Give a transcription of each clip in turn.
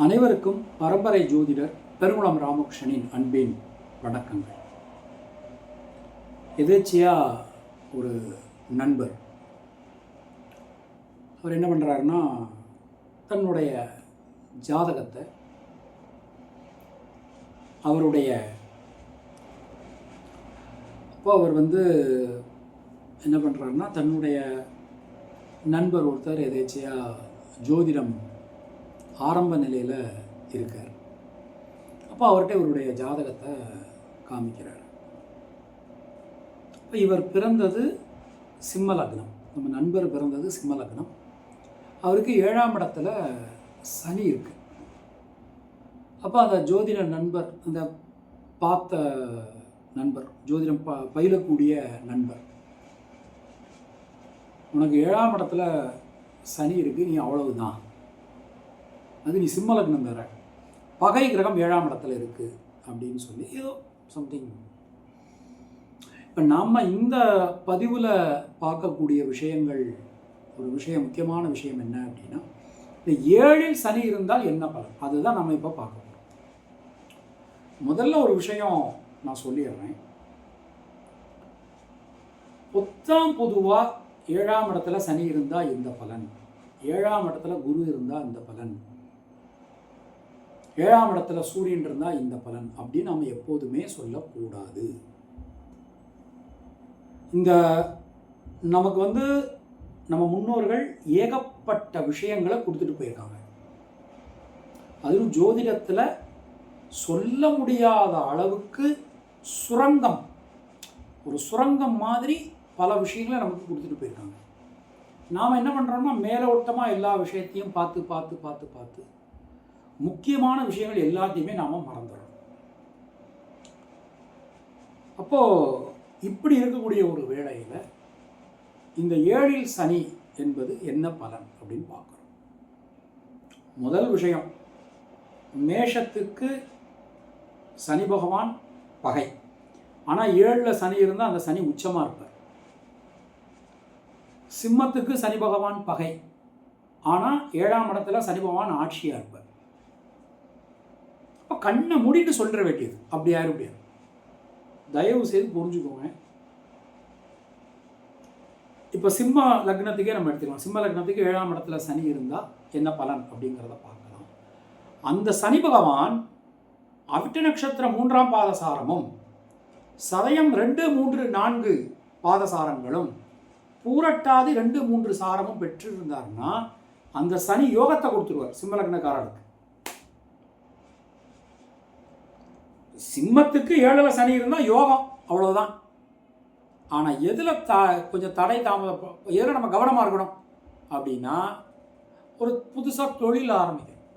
அனைவருக்கும் பரம்பரை ஜோதிடர் பெருங்குளம் ராமகிருஷ்ணனின் அன்பின் வணக்கங்கள். எதேச்சியாக ஒரு நண்பர் அவர் என்ன பண்ணுறாருன்னா, தன்னுடைய ஜாதகத்தை அவருடைய அவர் என்ன பண்ணுறாருன்னா, தன்னுடைய நண்பர் ஒருத்தர் எதேச்சியாக ஜோதிடம் ஆரம்ப நிலையில் இருக்கார். அப்போ அவர்கிட்ட இவருடைய ஜாதகத்தை காமிக்கிறார். இப்போ இவர் பிறந்தது சிம்ம லக்னம், நம்ம நண்பர் பிறந்தது சிம்ம லக்னம். அவருக்கு 7ஆம் இடத்துல சனி இருக்குது. அப்போ அந்த ஜோதிட நண்பர், அந்த பார்த்த நண்பர், ஜோதிடம் பயிலக்கூடிய நண்பர், உனக்கு 7ஆம் இடத்துல சனி இருக்குது, நீ அவ்வளவுதான், அது நீ சிம்ம லக்னம் வேற, பகை கிரகம் 7ஆம் இடத்துல இருக்குது அப்படின்னு சொல்லி ஏதோ சம்திங். இப்போ நாம் இந்த பதிவில் பார்க்கக்கூடிய விஷயங்கள், ஒரு விஷயம், முக்கியமான விஷயம் என்ன அப்படின்னா, இந்த 7இல் சனி இருந்தால் என்ன பலன், அதுதான் நம்ம இப்போ பார்க்க போகிறோம். முதல்ல ஒரு விஷயம் நான் சொல்லிடுறேன். பொதுவாக 7ஆம் இடத்துல சனி இருந்தால் இந்த பலன், 7ஆம் இடத்துல குரு இருந்தால் இந்த பலன், 7ஆம் இடத்துல சூரியன் இருந்தால் இந்த பலன் அப்படின்னு நம்ம எப்போதுமே சொல்லக்கூடாது. இந்த நமக்கு நம்ம முன்னோர்கள் ஏகப்பட்ட விஷயங்களை கொடுத்துட்டு போயிருக்காங்க. அதுவும் ஜோதிடத்தில் சொல்ல முடியாத அளவுக்கு சுரங்கம், ஒரு சுரங்கம் மாதிரி பல விஷயங்களை நமக்கு கொடுத்துட்டு போயிருக்காங்க. நாம் என்ன பண்ணுறோம்னா, மேலோட்டமாக எல்லா விஷயத்தையும் பார்த்து பார்த்து பார்த்து பார்த்து முக்கியமான விஷயங்கள் எல்லாத்தையுமே நாம் மறந்துடுறோம். அப்போது இப்படி இருக்கக்கூடிய ஒரு வேளையில் இந்த 7இல் சனி என்பது என்ன பலன் அப்படின்னு பார்க்குறோம். முதல் விஷயம், மேஷத்துக்கு சனி பகவான் பகை, ஆனால் 7ல் சனி இருந்தால் அந்த சனி உச்சமாக இருப்பார். சிம்மத்துக்கு சனி பகவான் பகை, ஆனால் 7ஆம் இடத்துல சனி பகவான் ஆட்சியாக இருப்பார். அப்போ கண்ணை மூடிட்டு சொல்லிட வேண்டியது, அப்படி யாரும் முடியாது. தயவு செய்து புரிஞ்சுக்கோங்க. இப்போ சிம்ம லக்னத்துக்கே நம்ம எடுத்துக்கலாம். சிம்ம லக்னத்துக்கு 7ஆம் இடத்துல சனி இருந்தால் என்ன பலன் அப்படிங்கிறத பார்க்கலாம். அந்த சனி பகவான் அவிட்ட நட்சத்திரம் 3ஆம் பாதசாரமும், சதயம் 2, 3, 4 பாதசாரங்களும், பூரட்டாதி 2, 3 சாரமும் பெற்றிருந்தார்னா அந்த சனி யோகத்தை கொடுத்துருவார் சிம்ம லக்னக்காரருக்கு. சிம்மத்துக்கு 7ல் சனி இருந்தால் யோகம், அவ்வளோதான். ஆனால் எதில் கொஞ்சம் தடை தாமதம், எதில் நம்ம கவனமாக இருக்கணும் அப்படின்னா, ஒரு புதுசாக தொழில் ஆரம்பிக்கணும்.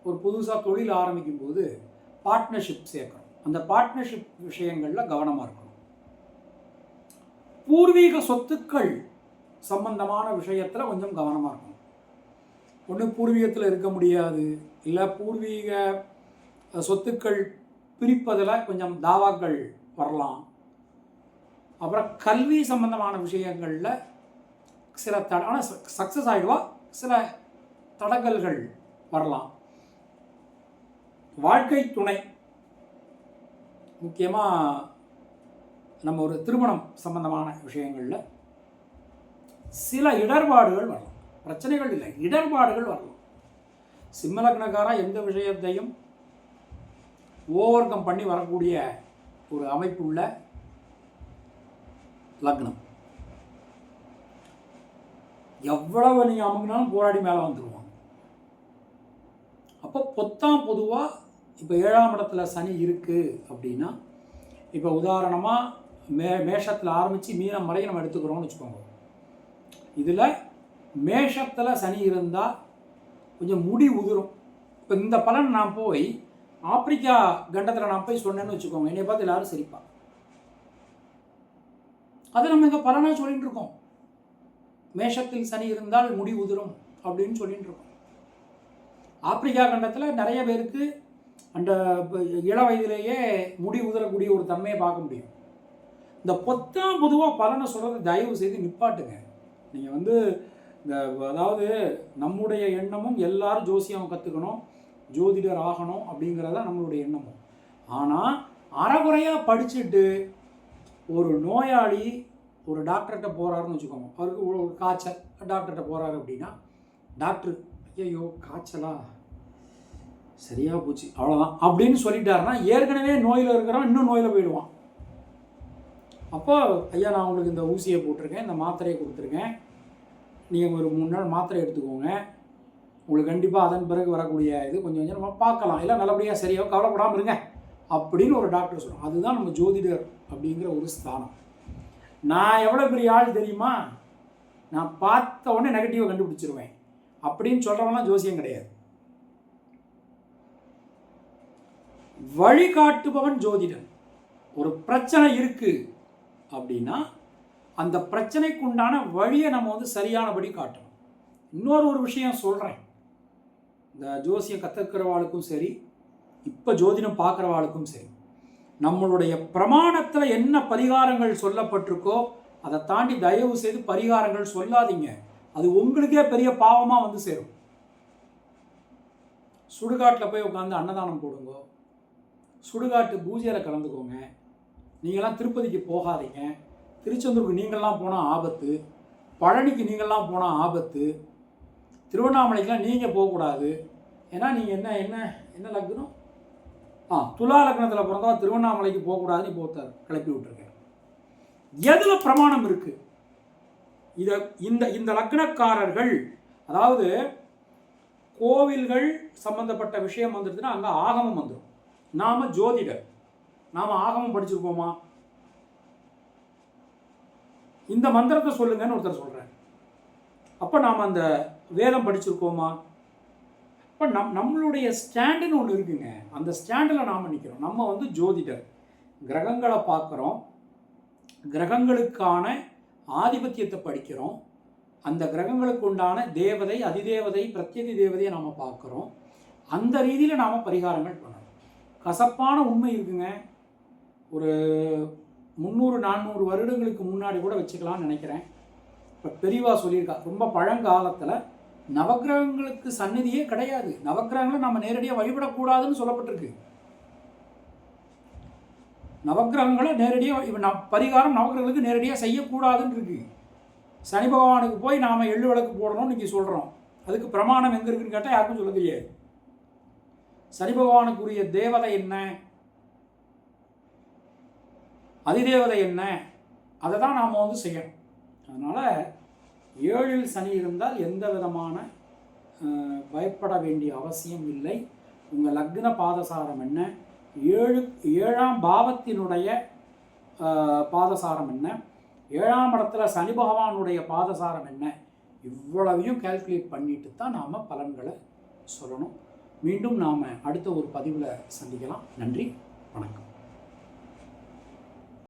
ஒரு புதுசாக தொழில் ஆரம்பிக்கும் போது பார்ட்னர்ஷிப் சேர்க்கணும். அந்த பார்ட்னர்ஷிப் விஷயங்களில் கவனமாக இருக்கணும். பூர்வீக சொத்துக்கள் சம்பந்தமான விஷயத்தில் கொஞ்சம் கவனமாக இருக்கணும். ஒன்று பூர்வீகத்தில் இருக்க முடியாது, இல்லை பூர்வீக சொத்துக்கள் பிரிப்பதில் கொஞ்சம் தாவாக்கள் வரலாம். அப்புறம் கல்வி சம்பந்தமான விஷயங்களில் சில ஆனால் சக்ஸஸ் ஆகிடுவா, சில தடங்கல்கள் வரலாம். வாழ்க்கை துணை, முக்கியமாக நம்ம ஒரு திருமணம் சம்பந்தமான விஷயங்களில் சில இடர்பாடுகள் வரலாம். பிரச்சனைகள் இல்லை, இடர்பாடுகள் வரலாம். சிம்ம லக்னக்காரா எந்த விஷயத்தையும் ஓவர் கம் பண்ணி வரக்கூடிய ஒரு அமைப்பு உள்ள லக்னம். எவ்வளவு நீங்கள் அமுங்கினாலும் போராடி மேலே வந்துடுவாங்க. அப்போ பொதுவாக இப்போ 7ஆம் இடத்துல சனி இருக்குது அப்படின்னா, இப்போ உதாரணமாக மேஷத்தில் ஆரம்பித்து மீனம் வரை நம்ம எடுத்துக்கிறோம்னு வச்சுக்கோங்க. இதில் மேஷத்தில் சனி இருந்தால் கொஞ்சம் முடி உதிரும். இப்போ இந்த பலன் நான் போய் ஆப்பிரிக்கா கண்டத்தில் நான் போய் சொன்னேன்னு வச்சுக்கோங்க, என்னை பார்த்து எல்லாரும் சிரிப்பாங்க. அதை நம்ம இங்கே பலனாக சொல்லிகிட்டு இருக்கோம். மேஷத்தில் சனி இருந்தால் முடி உதிரும் அப்படின்னு சொல்லிகிட்டு இருக்கோம். ஆப்பிரிக்கா கண்டத்தில் நிறைய பேருக்கு அந்த இள வயதிலேயே முடி உதிரக்கூடிய ஒரு தன்மையை பார்க்க முடியும். இந்த பொதுவாக பலனை சொல்கிறத தயவு செய்து நிப்பாட்டுங்க. நீங்கள் இந்த அதாவது நம்முடைய எண்ணமும் எல்லாரும் ஜோசியம் கற்றுக்கணும், ஜோதிடர் ஆகணும் அப்படிங்கிறதான் நம்மளுடைய எண்ணமும். ஆனால் அறகுறையாக படிச்சுட்டு ஒரு நோயாளி ஒரு டாக்டர்கிட்ட போகிறாருன்னு வச்சுக்கோங்க, அவருக்கு ஒரு காய்ச்சல், டாக்டர்கிட்ட போகிறாரு அப்படின்னா டாக்டர் ஐயோ காய்ச்சலா சரியாக போச்சு அவ்வளோதான் அப்படின்னு சொல்லிட்டாருன்னா ஏற்கனவே நோயில் இருக்கிறவன் இன்னும் நோயில் போயிடுவான். அப்போ ஐயா நான் உங்களுக்கு இந்த ஊசியை போட்டிருக்கேன், இந்த மாத்திரையை கொடுத்துருக்கேன், நீங்கள் ஒரு 3 நாள் மாத்திரை எடுத்துக்கோங்க, உங்களுக்கு கண்டிப்பாக அதன் பிறகு வரக்கூடிய இது கொஞ்சம் கொஞ்சம் நம்ம பார்க்கலாம், இல்லை நல்லபடியாக சரியாக கவலைப்படாமல் இருங்க அப்படின்னு ஒரு டாக்டர் சொல்லுவோம். அதுதான் நம்ம ஜோதிடர் அப்படிங்கிற ஒரு ஸ்தானம். நான் எவ்வளோ பெரிய ஆள் தெரியுமா, நான் பார்த்த உடனே நெகட்டிவாக கண்டுபிடிச்சிருவேன் அப்படின்னு சொல்கிறவங்களாம் ஜோசியம் கிடையாது. வழிகாட்டுபவன் ஜோதிடன். ஒரு பிரச்சனை இருக்குது அப்படின்னா அந்த பிரச்சனைக்கு உண்டான வழியை நம்ம வந்து சரியானபடி காட்டணும். இன்னொரு விஷயம் சொல்கிறேன், இந்த ஜோசியம் கற்றுக்கிறவாளுக்கும் சரி, இப்போ ஜோதிடம் பார்க்குறவாளுக்கும் சரி, நம்மளுடைய பிரமாணத்தில் என்ன பரிகாரங்கள் சொல்லப்பட்டிருக்கோ அதை தாண்டி தயவு செய்து பரிகாரங்கள் சொல்லாதீங்க. அது உங்களுக்கே பெரிய பாவமாக வந்து சேரும். சுடுகாட்டில் போய் உட்காந்து அன்னதானம் போடுங்க, சுடுகாட்டு பூஜையில் கலந்துக்கோங்க. நீங்களாம் திருப்பதிக்கு போகாதீங்க, திருச்செந்தூருக்கு நீங்கள்லாம் போனால் ஆபத்து, பழனிக்கு நீங்கள்லாம் போனால் ஆபத்து, திருவண்ணாமலைக்கெலாம் நீங்கள் போகக்கூடாது. ஏன்னா நீங்கள் என்ன என்ன என்ன லக்னம், துலா லக்னத்தில் பிறந்தா திருவண்ணாமலைக்கு போகக்கூடாதுன்னு இப்போ கிளப்பி விட்டுருக்கேன். எதில் பிரமாணம் இருக்குது? இதை இந்த லக்னக்காரர்கள், அதாவது கோவில்கள் சம்பந்தப்பட்ட விஷயம் வந்துடுதுன்னா அங்கே ஆகமம் வந்துடும். நாம் ஜோதிடர், நாம் ஆகமம் படிச்சிருக்கோமா? இந்த மந்திரத்தை சொல்லுங்கன்னு ஒருத்தர் சொல்கிறார், அப்போ நாம் அந்த வேதம் படிச்சிருக்கோமா? இப்போ நம்மளுடைய ஸ்டாண்டுன்னு ஒன்று இருக்குங்க, அந்த ஸ்டாண்டில் நாம் நிற்கிறோம். நம்ம வந்து ஜோதிடர், கிரகங்களை பார்க்குறோம், கிரகங்களுக்கான ஆதிபத்தியத்தை படிக்கிறோம், அந்த கிரகங்களுக்கு உண்டான தேவதை, அதிதேவதை, பிரத்யதி தேவதையை நாம் பார்க்குறோம். அந்த ரீதியில் நாம் பரிகாரங்கள் பண்ணணும். கசப்பான உண்மை இருக்குங்க, ஒரு 300-400 வருடங்களுக்கு முன்னாடி கூட வச்சுக்கலாம்னு நினைக்கிறேன். இப்போ பெரியவா சொல்லியிருக்கா, ரொம்ப பழங்காலத்தில் நவக்கிரகங்களுக்கு சந்நிதியே கிடையாது, நவக்கிரகங்களை நம்ம நேரடியாக வழிபடக்கூடாதுன்னு சொல்லப்பட்டிருக்கு. நவக்கிரகங்களை நேரடியாக பரிகாரம் நவக்கிரகங்களுக்கு நேரடியாக செய்யக்கூடாதுன்னு இருக்கு. சனி பகவானுக்கு போய் நாம் எள்ளு விளக்கு போடணும்னு இன்றைக்கி சொல்கிறோம், அதுக்கு பிரமாணம் எங்கே இருக்குன்னு கேட்டால் யாருக்கும் சொல்ல தெரியாது. சனி பகவானுக்குரிய தேவதை என்ன, அதிதேவதை என்ன, அதை தான் நாம் வந்து செய்யணும். அதனால் 7ல் சனி இருந்தால் எந்த விதமான பயப்பட வேண்டிய அவசியம் இல்லை. உங்கள் லக்ன பாதசாரம் என்ன, 7ஆம் பாவத்தினுடைய பாதசாரம் என்ன, 7ஆம் இடத்துல சனி பகவானுடைய பாதசாரம் என்ன, இவ்வளவையும் கால்குலேட் பண்ணிட்டு தான் நாம் பலன்களை சொல்லணும். மீண்டும் நாம் அடுத்த ஒரு பதிவில் சந்திக்கலாம். நன்றி, வணக்கம்.